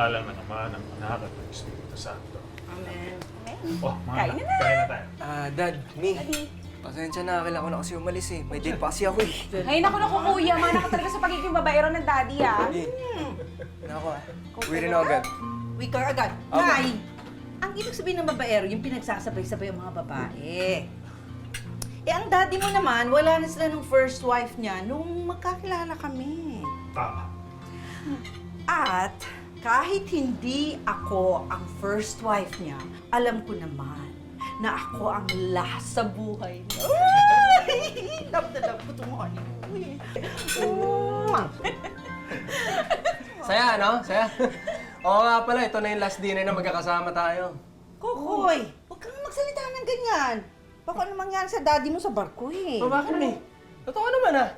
ngalan ng Ama, ng Anak at ng Espiritu Santo. Amen. Oh, mga Kain anak, na. kain na tayo. Dad, Mi. Pasensya na, kailangan ko na kasi umalis eh. May date pa kasi ako eh. Ay, naku, kuya. Mana ka talaga sa pagiging babaero ng daddy, ah. Naku uwi rin ako agad. Uwi ka agad. Okay. Nay, ang ibig sabihin ng babaero, yung pinagsasabay-sabay ang mga babae. Eh, ang daddy mo naman, wala na sila nung first wife niya nung magkakilala kami. Tama. At kahit hindi ako ang first wife niya, alam ko naman na ako ang lahat sa buhay niya. Ay! Love na love ko itong honey. Saya, no? Saya. Oo nga pala, ito na yung last dinner na magkakasama tayo. Kokoy, huwag kang magsalita ng ganyan. Baka ano mangyari sa daddy mo sa barko eh. O bakit, Mi? Totoo naman ah.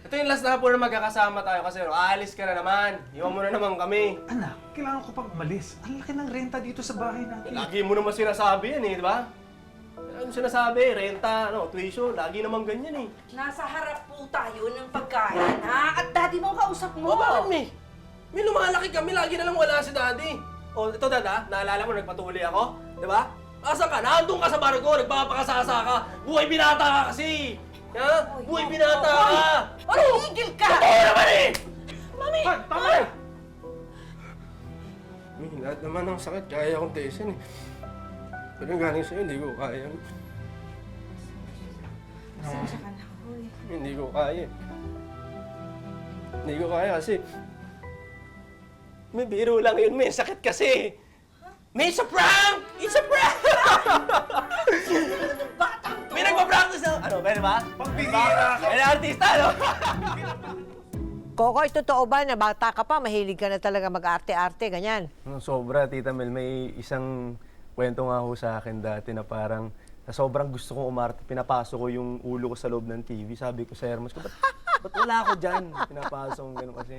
Ito yung last na po na magkakasama tayo kasi aalis ka na naman. Iwan mo na naman kami. Anak, kailangan ko pang umalis. Ang laki ng renta dito sa bahay natin. Lagi mo naman sinasabi yan eh, di ba? Ano sinasabi? Renta, tuition, lagi naman ganyan eh. Nasa harap po tayo ng pagkain, ha? At daddy mo kausap mo. O bakit, Mi? Mi, lumalaki kami, lagi na lang wala si Daddy. O, ito Dad, naalala mo, nagpatuloy ako? Di ba? Asan ka? Nandun ka sa barko, nagpapakasasa ka. Buhay binata ka kasi! Ha? Buhay binata ka! Ano? Tigil ka! Totoo naman eh! Mami! Hoy, tama na! Mi, lahat naman ng sakit kaya akong tiisin eh. Pero galing sa'yo, hindi ko kaya. Pasensya ka na, hoy. Hindi ko kaya. Hindi ko kaya kasi... May biro lang yun, may sakit kasi. May it's a prank! It's a prank! May nagpa-practice na... Ano, pwede ba? Pagbihira ka! May artista, no? Kokoy, totoo ba na bata ka pa, mahilig ka na talaga mag-arte-arte, ganyan? Sobra, Tita Mel. May isang kwento nga ho sa akin dati na parang sa sobrang gusto kong umarte, pinapasok ko yung ulo ko sa loob ng TV. Sabi ko sa Hermes ko, ba't wala ako dyan? Pinapasok ko gano'n kasi.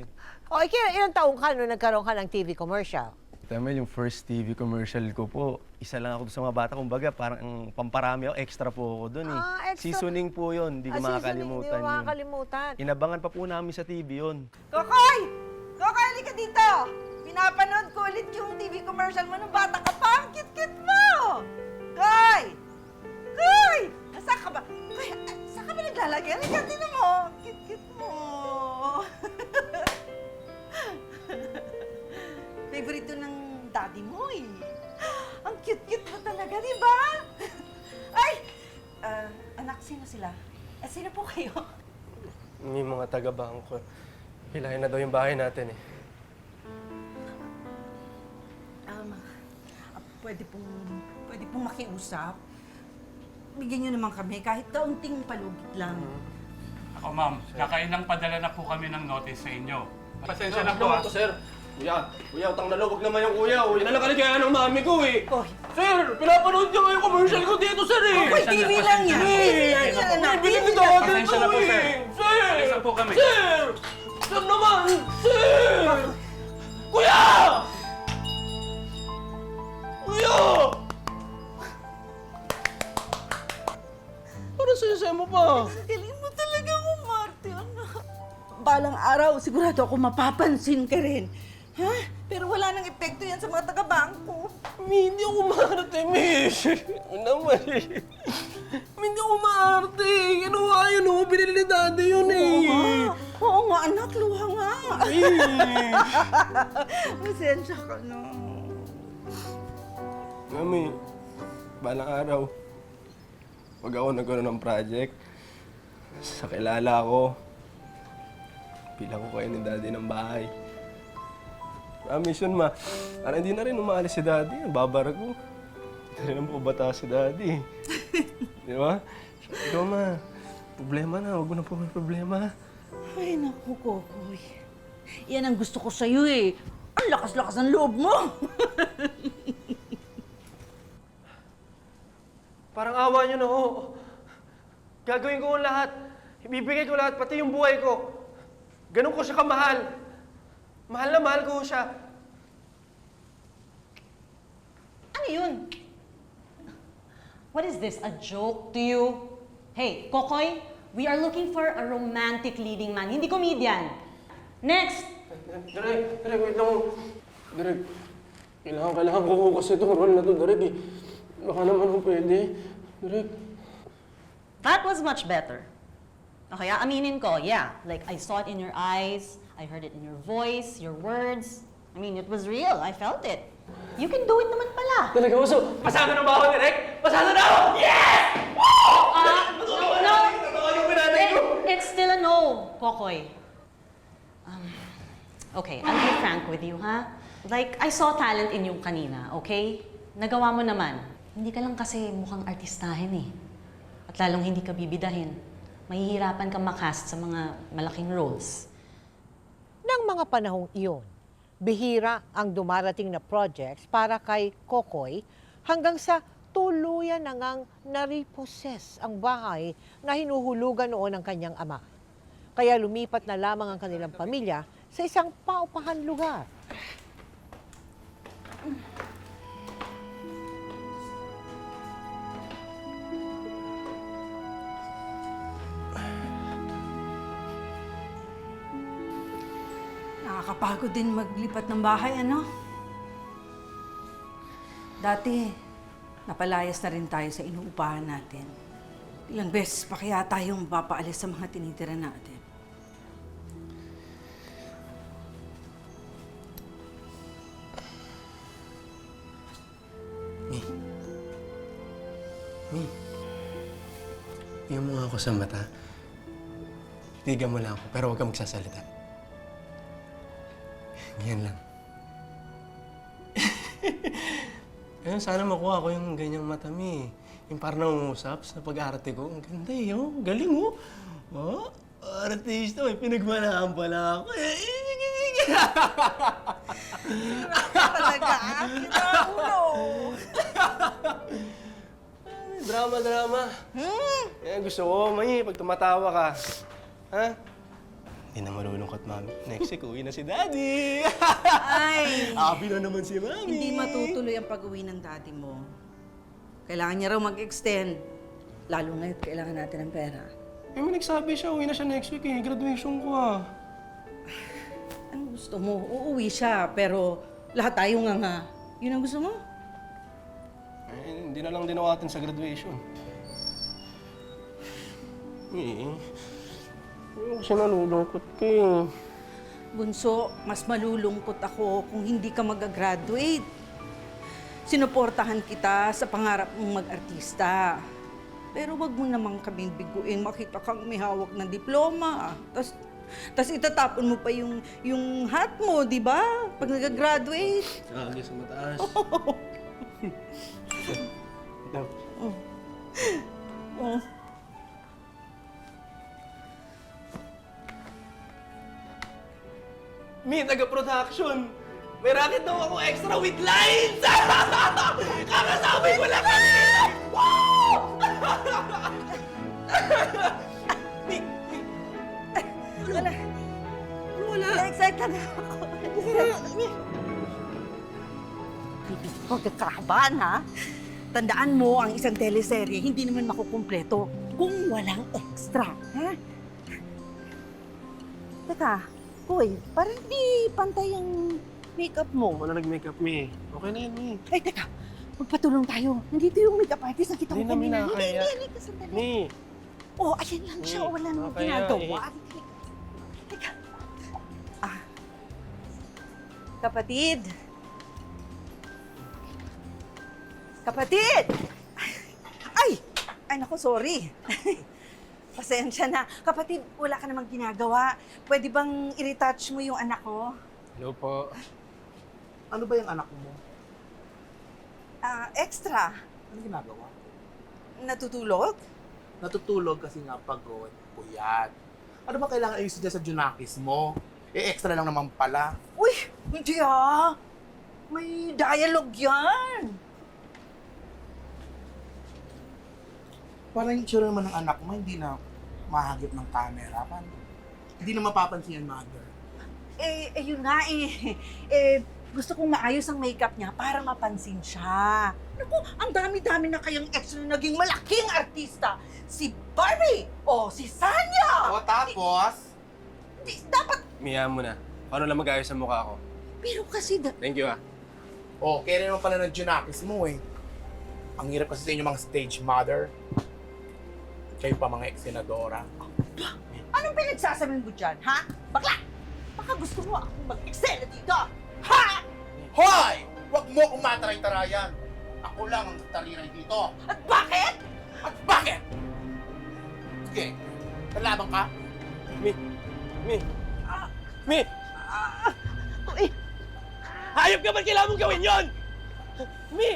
O, ilang taong ka nung nagkaroon ka ng TV commercial? Tita Mel, yung first TV commercial ko po, isa lang ako doon sa mga bata. Kumbaga, parang ang pamparami ako, extra po ako doon eh. Extra. Seasoning po yun, hindi ko makakalimutan Hindi mo yun. makakalimutan. Inabangan pa po namin sa TV yun. Kokoy! Kokoy, halika dito! Pinapanood ko ulit yung TV commercial mo nung bata ka pa. Ang cute-cute mo! Koy! Koy! Nasaan ka ba? Koy, saan ka ba naglalagay? Halika, tingnan mo. Cute-cute mo. Favorito ng daddy mo eh. Ang cute-cute mo talaga, di ba? Ay! Anak, sino sila? Sino po kayo? May mga taga-bangko. Hilahin na daw yung bahay natin eh. Pwede pong makiusap. Bigyan niyo naman kami kahit kaunting palugit lang. Ako, ma'am, nakailang padala na po kami ng notice sa inyo. Pasensya na po, Ano to, sir? Kuya, utang na loob naman yung kuya. Inalakalit kaya ng mami ko eh. Koy! Sir, pinapanood niyo nga yung commercial ko dito, sir eh. Koy, TV lang yan! TV lang yan, anak! Binig TV na lang. ako Pasensya na po, sir. Sir! Pasensya po kami. Sir! Sir naman! Sir! Kuya! Kuya! Parang saya-saya mo pa. Ang galing mo talaga umarte, anak. Balang araw, sigurado ako mapapansin ka rin. Ha? Pero wala nang epekto yan sa mga taga-bangko. Hindi ako maarte, miss. Ano naman eh. Hindi ako maarte. Ano nga yun, oh. Binili ni daddy yun eh. Oo nga, anak. Luha nga. Eh. Pasensya ka na. Mami, balang araw, pag ako nagkaroon ng project, sa kilala ko, bilang ko kayo ni daddy ng bahay. Promise yun, ma. Para hindi na rin umaalis si daddy. Babar ko. Hindi na rin naman bata si daddy. Di ba? So, ikaw, ma. Problema na. Huwag mo na po may problema. Ay, naku, Kokoy. Yan ang gusto ko sa'yo eh. Ang lakas-lakas ng loob mo. Parang awa niyo na, oh. Gagawin ko ang lahat. Ibibigay ko lahat, pati yung buhay ko. Ganun ko siya kamahal. Mahal na mahal ko siya. Ano yun? What is this, a joke to you? Hey, Kokoy, we are looking for a romantic leading man, hindi comedian. Next! Dere, wait lang. Direk, kailangan ko kasi itong role na to, Direk eh. Baka naman kung pwede. Direk. That was much better. Okay, aaminin ko, yeah. Like, I saw it in your eyes, I heard it in your voice, your words. I mean, it was real. I felt it. You can do it naman pala. Talaga, Uso. Pasado na ba ako, Direk? Pasado na ako! Yes! No, it's still a no, Kokoy. Okay, I'll be frank with you, ha? Like, I saw talent in you kanina, okay? Nagawa mo naman. Hindi ka lang kasi mukhang artistahin eh. At lalong hindi ka bibidahin. Mahihirapan kang makast sa mga malaking roles. Nang mga panahong iyon, bihira ang dumarating na projects para kay Kokoy hanggang sa tuluyan na ngang nariposes ang bahay na hinuhulugan noon ng kanyang ama. Kaya lumipat na lamang ang kanilang pamilya sa isang paupahan lugar. Nakakapagod din maglipat ng bahay, ano? Dati, napalayas na rin tayo sa inuupahan natin. Ilang beses pa kaya tayong mapapaalis sa mga tinitira natin. Mi, tingnan mo nga ako sa mata. Tigan mo lang ako, pero huwag kang magsasalita. Ganyan lang. Ayun, sana makuha ko yung ganyang mata, Mi. Yung parang nangungusap sa pag-arte ko. Ang ganda eh, oh. Galing, oh. Oh, artista, may pinagmanahan pala ako. Talaga, ulo! Drama. Yan, gusto ko, May, pag tumatawa ka. Ha? Hindi na malulungkot, Mami. Next week, uwi na si Daddy. Ay! Happy na naman si Mami. Hindi matutuloy ang pag-uwi ng daddy mo. Kailangan niya raw mag-extend. Lalo ngayon, kailangan natin ng pera. Eh, may nagsabi siya, uwi na siya next week eh. Graduation ko ah. Anong gusto mo? Uuwi siya, pero lahat tayo nga. Yun ang gusto mo? Eh, hindi na lang dinawatin sa graduation. Eh, kasi nalulungkot ka eh. Bunso, mas malulungkot ako kung hindi ka mag-graduate. Sinuportahan kita sa pangarap mong mag-artista. Pero wag mo naman kaming biguin, makita kang may hawak ng diploma. Tas itatapon mo pa yung hat mo, di ba? Pag nag-graduate. Kagi sa mataas. Ito. Oh. Mi, taga-production! May racket daw ako extra with lines! Kakasabi ko lang kanina! Wow! Mi, Wala. Excited ako. Huwag ka kakabahan, ha? Tandaan mo, ang isang teleserye hindi naman makukumpleto kung walang extra, ha? Teka, Koy, parang di pantay ang makeup mo. wala nag-makeup, Mi. Okay na yun, Mi. Ay, teka, magpatulong tayo. Nandito yung makeup artist na kita ko Hindi namin kanina. nakakaya. Hindi, ka sandali. Mi, Oh, ayan lang siya. Wala namang Nakakaya ginagawa. Teka. Kapatid. Kapatid! Ay! Ay, naku, sorry. Pasensya na. Kapatid, wala ka namang ginagawa. Pwede bang i-retouch mo yung anak ko? hello po. Ano ba yung anak mo? Extra. Ano ginagawa? Natutulog? Natutulog kasi nga pagod, puyat. Ano ba kailangan ayusin dyan sa Junakis mo? Eh, extra lang naman pala. Uy! Hindi ah! May dialogue yan! Parang yung tsura naman ng anak mo, hindi na mahagip ng camera. Paano? Hindi na mapapansin yan, mother. Yun nga gusto kong maayos ang makeup niya para mapansin siya. Naku, ang dami-dami na kayang extra na naging malaking artista. Si Barbie! O si Sanya! O tapos, Dapat Miya mo na. Paano lang mag-ayos sa mukha ko? Pero kasi, Thank you, ah. Oh, kaya naman pala ng Junakis mo eh. Ang hirap kasi sa inyo mga stage mother. Kayo pa mga ex-senadora. anong pinagsasabihin mo dyan, ha? Bakla! Baka gusto mo akong mag-excel dito! Ha? Hoy! Huwag mo akong mataray-tarayan. Ako lang ang tariray dito. At bakit? At bakit? Sige, lalaban ka? Mi! Uy, Hayop ka ba't kailangan mong gawin yon? Mi!